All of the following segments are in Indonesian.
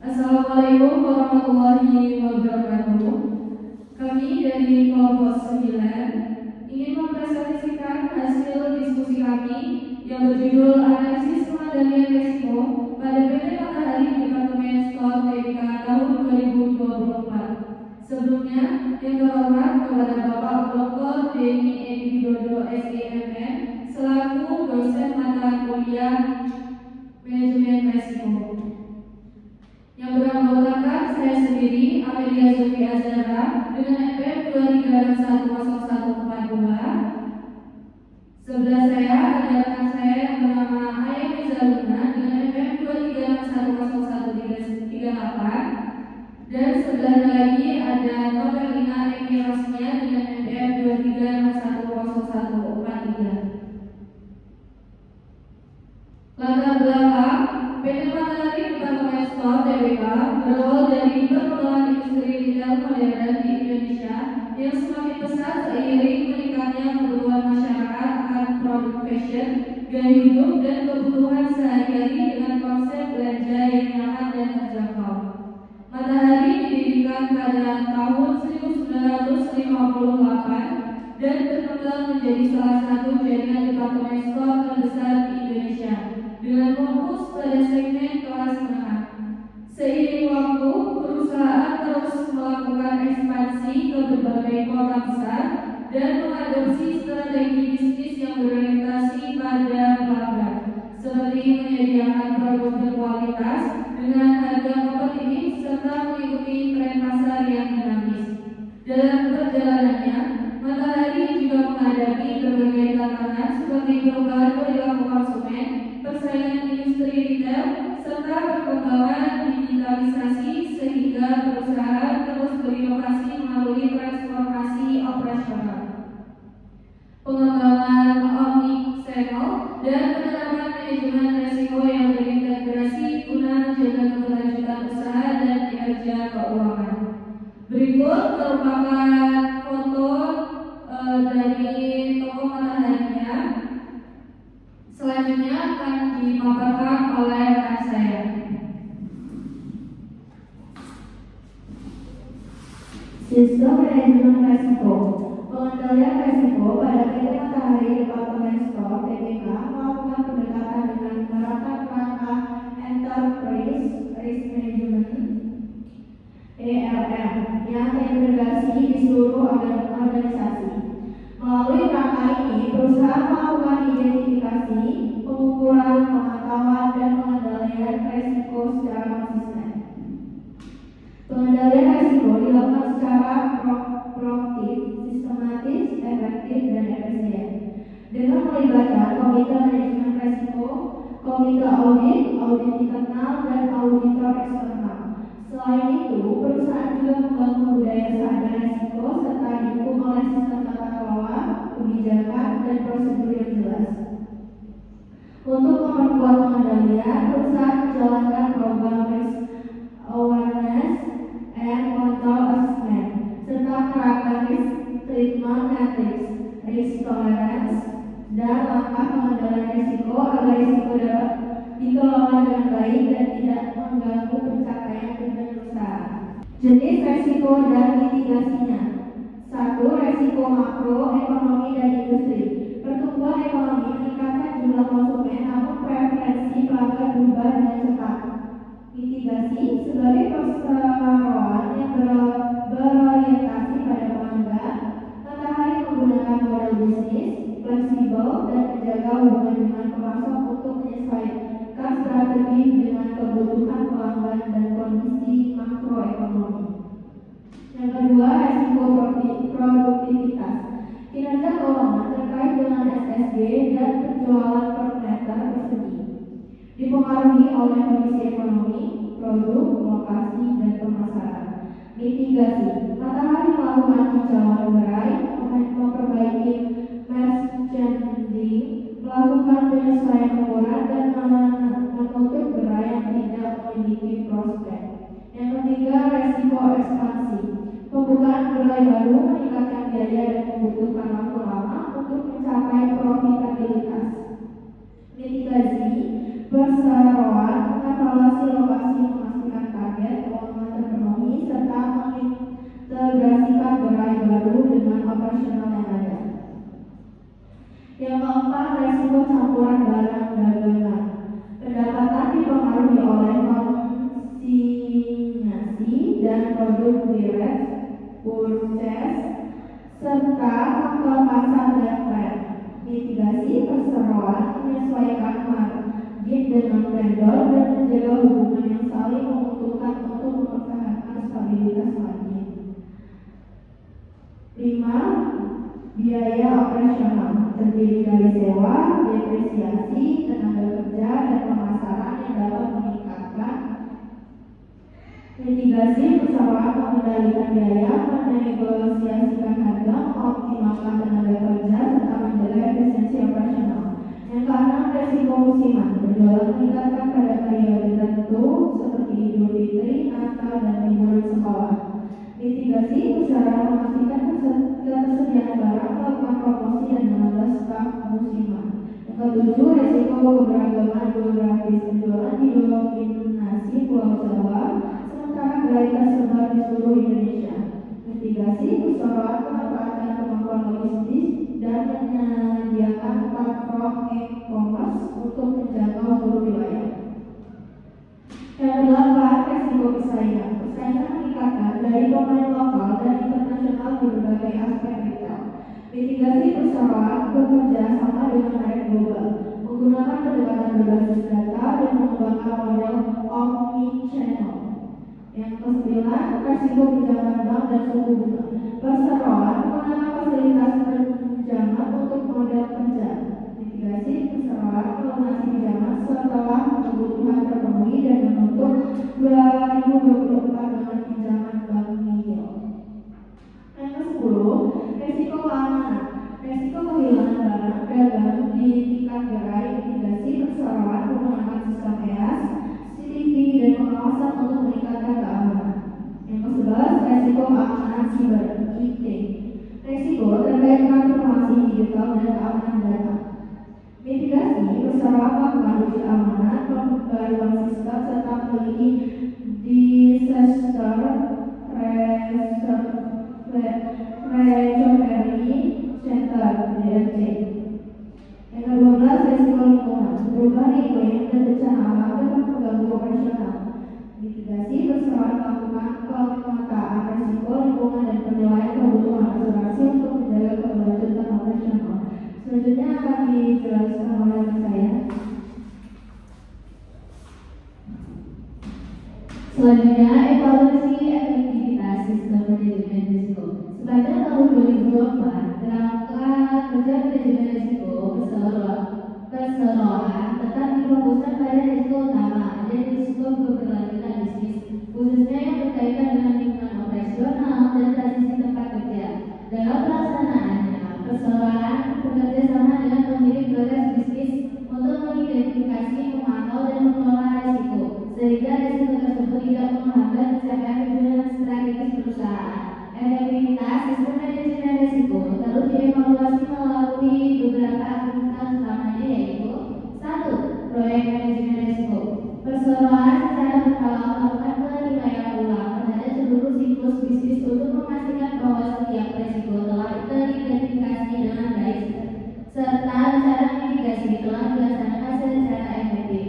Assalamualaikum warahmatullahi wabarakatuh. Kami dari kelompok 9 ingin mempresentasikan hasil diskusi kami yang berjudul Analisis Pengendalian Risiko pada PT Matahari Departemen Store TBK tahun 2024. Sebelumnya, yang terhormat kepada Bapak Dr. Denny Edi Widodo SEMM selaku dosen mata kuliah Manajemen Risiko, yang beranggotakan saya sendiri, Amelia Zulfi Azhara, dengan NPM 23611442. Sebelah saya ada rekan saya yang bernama Ayah Mizaluna dengan NPM 23611338. Dan sebelahnya lagi ada Novelina Emi Rosnia dengan NPM 23610143. Latar belakang PT Matahari Departemen Store TBK berawal dari perkembangan industri retail modern di Indonesia yang semakin pesat seiring meningkatnya kebutuhan masyarakat akan produk fashion, gaya hidup, dan kebutuhan sehari-hari dengan konsep belanja yang nyaman dan terjangkau. Matahari didirikan pada tahun 1958 dan berkembang menjadi salah satu jaringan departemen store terbesar di Indonesia dengan fokus pada segmen kelas menengah. Seiring waktu, perusahaan terus melakukan ekspansi ke berbagai kota besar dan mengadopsi strategi bisnis yang berorientasi pada pelanggan, seperti menyediakan produk berkualitas dengan harga kompetitif serta mengikuti tren pasar yang dinamis. Dalam perjalanannya, Matahari juga menghadapi berbagai tantangan seperti perubahan perilaku konsumen, persaingan industri retail, serta perkembangan digitalisasi sehingga perusahaan terus berinovasi melalui transformasi operasional, pengembangan omni-channel, dan penerapan manajemen risiko yang terintegrasi guna menjaga keberlanjutan usaha dan kinerja keuangan. Berikut merupakan foto dari toko Mataharinya. Selanjutnya akan dipaparkan oleh rekan saya. Sistem manajemen risiko. Pengendalian risiko pada PT Matahari Departemen Store TBK melakukan pendekatan dengan menerapkan kerangka Enterprise Risk Management ERM yang terintegrasi di seluruh organisasi. Melalui kerangka ini, perusahaan melakukan identifikasi, pengukuran, pemantauan, dan pengendalian risiko secara konsisten. Pengendalian risiko dilakukan secara proaktif, sistematis, efektif, dan efisien dengan melibatkan komite manajemen risiko, komite audit, audit internal, dan auditor eksternal. Selain itu, perusahaan juga membangun budaya sadar risiko serta didukung oleh sistem tata kelola, kebijakan, dan prosedur yang jelas. Untuk memperkuat pengendalian, perusahaan menjalankan program risk awareness and control assessment serta menerapkan risk treatment matrix, risk tolerance, dan langkah pengendalian risiko agar risiko dapat dikelola dengan baik dan tidak mengganggu pencapaian tujuan perusahaan. Jenis risiko dan mitigasinya. 1. Risiko makro, ekonomi, dan industri. Pertumbuhan ekonomi meningkatkan jumlah konsumen, namun preferensi pelanggan berubah dengan cepat. Mitigasi sebagai perseroan yang berorientasi pada pelanggan. Matahari menggunakan model bisnis fleksibel dan menjaga hubungan dengan pemasok untuk menyesuaikan strategi dengan kebutuhan pelanggan dan kondisi makroekonomi. Yang kedua, risiko produktivitas. Kinerja keuangan terkait dengan SSG dan penjualan per meter persegi dipengaruhi oleh kondisi ekonomi, produk, lokasi, dan pemasaran. Mitigasi. Matahari melakukan tinjauan gerai, memperbaiki merchandising, melakukan penyesuaian ukuran, dan menutup gerai yang tidak memiliki prospek. Yang ketiga, resiko ekspansi. Pembukaan gerai baru meningkatkan biaya dan membutuhkan waktu lama untuk mencapai profitabilitas. Mitigasi. Perseroan mengevaluasi lokasi, memastikan target serta faktor pasar dan tren. Mitigasi perseroan menyesuaikan margin dengan vendor dan menjaga hubungan yang saling menguntungkan untuk mempertahankan stabilitas margin. 5. Biaya operasional terdiri dari sewa, depresiasi, tenaga kerja, dan pemasaran yang dapat meningkatkan. Mitigasi perseroan mengendalikan biaya, menegosiasikan harga, mengoptimalkan tenaga kerja, serta menjaga efisiensi operasional. Yang keenam, resiko musiman. Penjualan meningkatkan pada periode tertentu seperti Idul Fitri, Natal, dan liburan sekolah. Mitigasi perseroan memastikan ketersediaan barang, melakukan promosi, dan menambah stok musiman. Yang ketujuh, resiko keberagaman geografis. Penjualan didominasi Pulau Jawa, sementara gerai tersebar di seluruh Indonesia. Mitigasi perseroan memanfaatkan kemampuan logistik dan menyediakan platform e-commerce untuk menjangkau seluruh wilayah. Yang kedelapan, resiko persaingan. Persaingan meningkatkan dari pemain lokal dan internasional di berbagai aspek retail. Mitigasi perseroan bekerja sama dengan merek global, menggunakan pendekatan berbasis data dan mengembangkan model omni-channel. Yang ke-9, resiko pinjaman bank dan suku bunga. Perseroan mengenal fasilitas pinjaman untuk modal kerja. Mitigasi perseroan melunasi pinjaman setelah kebutuhan terpenuhi dan menutup 2024 dengan pinjaman bank nihil. Yang ke-10, resiko keamanan. Resiko kehilangan barang dagang di tingkat gerai. Mitigasi perseroan menggunakan sistem EAS, CCTV, dan pengawasan untuk meningkatkan keamanan. Yang ke-11, resiko keamanan siber (IT). Resiko terkait transformasi digital dan keamanan data. Mitigasi perseroan melakukan uji keamanan, pembaruan sistem, serta memiliki disaster recovery center (DRC). Yang ke-12, resiko lingkungan. Perubahan iklim dan bencana alam dapat mengganggu operasional. Mitigasi perseroan melakukan pemetaan resiko lingkungan dan penilaian kebutuhan asuransi untuk menjaga keberlanjutan operasional. Selanjutnya akan dijelaskan oleh saya. Selanjutnya, evaluasi efektivitas sistem manajemen risiko. Sepanjang tahun 2024, kerangka kerja manajemen risiko perseroan tetap difokuskan pada risiko utama dan risiko keberlanjutan bisnis, khususnya yang berkaitan dengan lingkungan operasional dan transisi tempat kerja. Dalam pelaksanaannya, perseroan bekerja sama dengan pemilik proses bisnis untuk mengidentifikasi, memantau, dan mengelola risiko, sehingga risiko tersebut tidak menghambat pencapaian tujuan strategis perusahaan. Efektivitas sistem manajemen risiko terus dievaluasi melalui beberapa aktivitas utamanya, yaitu 1. Proyek manajemen risiko. Perseroan secara berkala melakukan penilaian ulang terhadap seluruh siklus bisnis untuk memastikan bahwa setiap risiko telah teridentifikasi dengan baik serta rencana mitigasi telah dilaksanakan secara efektif.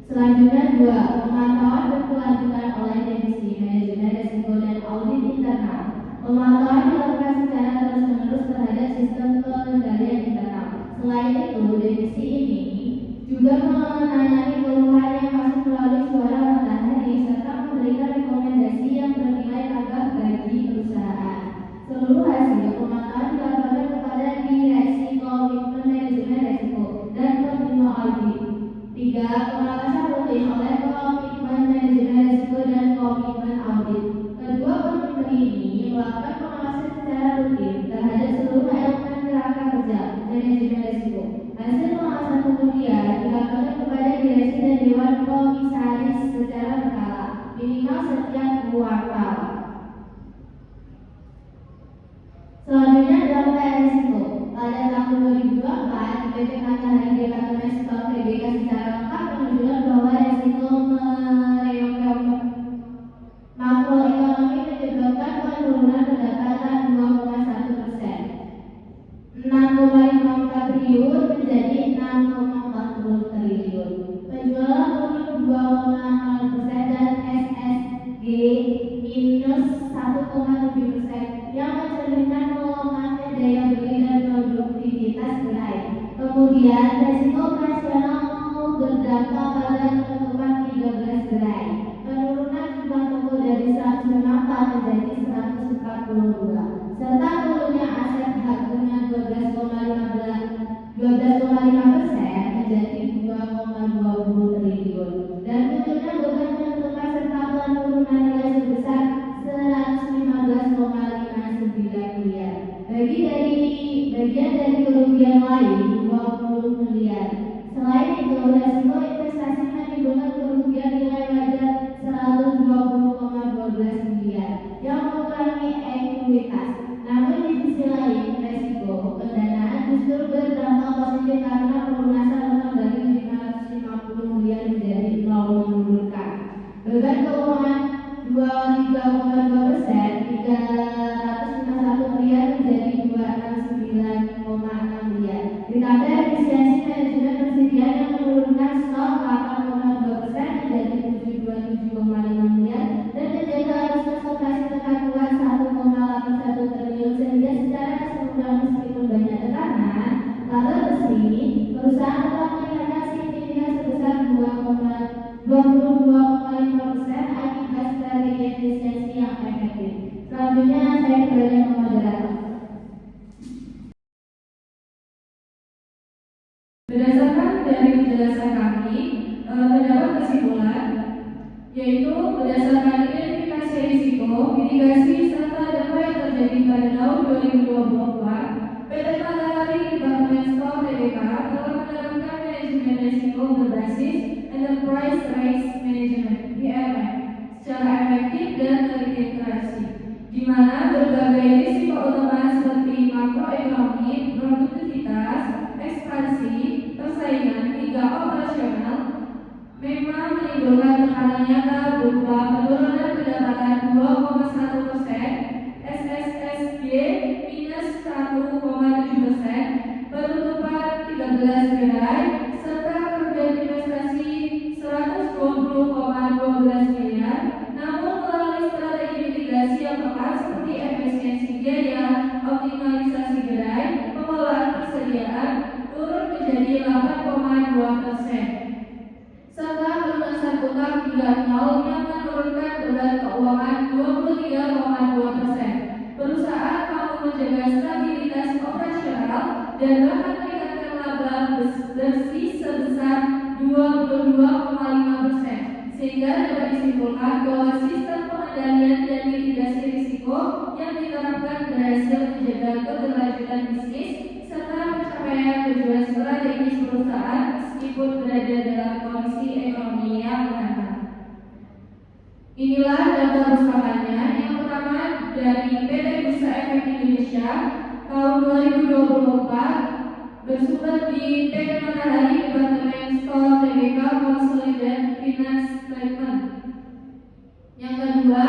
Selanjutnya 2. Pemantauan berkelanjutan oleh divisi manajemen risiko dan audit internal. Pemantauan dilakukan secara terus-menerus terhadap sistem pengendalian internal. Selain itu, divisi ini juga menangani keluhan yang masuk melalui suara matahari serta memberikan rekomendasi yang bernilai tambah bagi perusahaan. Seluruh hasil pemantauan dilaporkan kepada Direksi Komitmen Manajemen Risiko dan penerima audit. 3. Pengawasan rutin oleh Komitmen Manajemen Risiko dan Komitmen Audit. Kedua komitmen ini melakukan pengawasan secara rutin terhadap seluruh elemen kerangka kerja manajemen risiko. Hasil pengawasan kemudian dilaporkan kepada direksi dan dewan komisaris secara berkala, minimal setiap kuartal. Selanjutnya adalah PR risiko. Pada tahun 2024, PT Matahari Departemen Stok TBK secara lengkap menunjukkan bahwa risiko makroekonomi menyebabkan penurunan pendapatan 2,1%, 6,54 triliun menjadi 6,40 triliun. Penjualan turun 2,0% dan SSG minus 1,7% yang mencerminkan Kemudian resiko operasional berdampak pada penutupan 13 gerai. Penurunan jumlah toko dari 164 menjadi 142, serta turunnya aset hak guna 12,5% menjadi 2,20 triliun, dan munculnya beban penutupan serta penurunan nilai sebesar 115,59 miliar. Bagian dari kerugian lain 20 miliar. Selain itu, resiko investasi menimbulkan kerugian nilai wajar 120,12 miliar yang mengurangi ekuitas. Namun di sisi lain, resiko pendanaan justru berdampak positif karena pelunasan utang dari 550 miliar menjadi 0, menurunkan beban keuangan 23,2%, 351 miliar menjadi 269,6 miliar. Ditambah efisiensi manajemen persediaan yang menurunkan stok 8,2% menjadi 727,5 miliar, dan menjaga arus transportasi tetap kuat 1,81 triliun, sehingga secara keseluruhan meskipun banyak tekanan laba bersih, perusahaan telah meningkatkan signifikan sebesar 22,5% akibat strategi efisiensi yang efektif. Selanjutnya saya kembali ke moderator. Berdasarkan dari penjelasan kami, terdapat kesimpulan, yaitu berdasarkan identifikasi risiko, mitigasi, serta dampak yang terjadi pada tahun 2024, PT Matahari Departemen Store Tbk telah menerapkan manajemen risiko berbasis Enterprise Risk Management ERM secara efektif dan terintegrasi, di mana berbagai risiko utama seperti makroekonomi, produktivitas, ekspansi, persaingan, hingga operasional memang menimbulkan tekanan nyata berupa penurunan pendapatan 2,1%, SSSG minus 1,7%, penutupan 13 gerai, serta kerugian investasi 120,12 miliar. Namun melalui strategi mitigasi yang tepat seperti efisiensi biaya, optimalisasi gerai, pengelolaan persediaan turun menjadi 8,2%, serta pelunasan utang hingga 0 yang menurunkan beban keuangan 23,2%. Perusahaan mampu menjaga stabilitas operasional dan bahkan meningkatkan laba bersih sebesar 22,5%, sehingga dapat disimpulkan bahwa sistem pengendalian dan mitigasi risiko yang diterapkan berhasil menjaga keberlanjutan bisnis serta pencapaian tujuan strategis perusahaan meskipun berada dalam kondisi ekonomi yang menantang. Inilah data perpustakannya. Yang pertama dari PT Bursa Efek Indonesia tahun 2024, bersumber di PT Matahari Departemen Store Tbk Consolidated Finance Statement. Yang kedua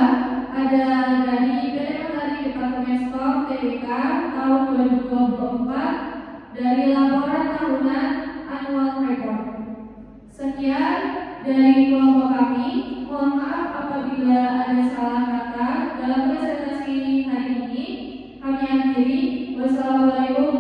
ada dari PT Matahari Departemen Store Tbk tahun 2024 dari laporan tahunan annual report. Sekian dari kelompok kami. Mohon maaf apabila ada salah kata dalam presentasi hari ini. Kami akhiri. Wassalamualaikum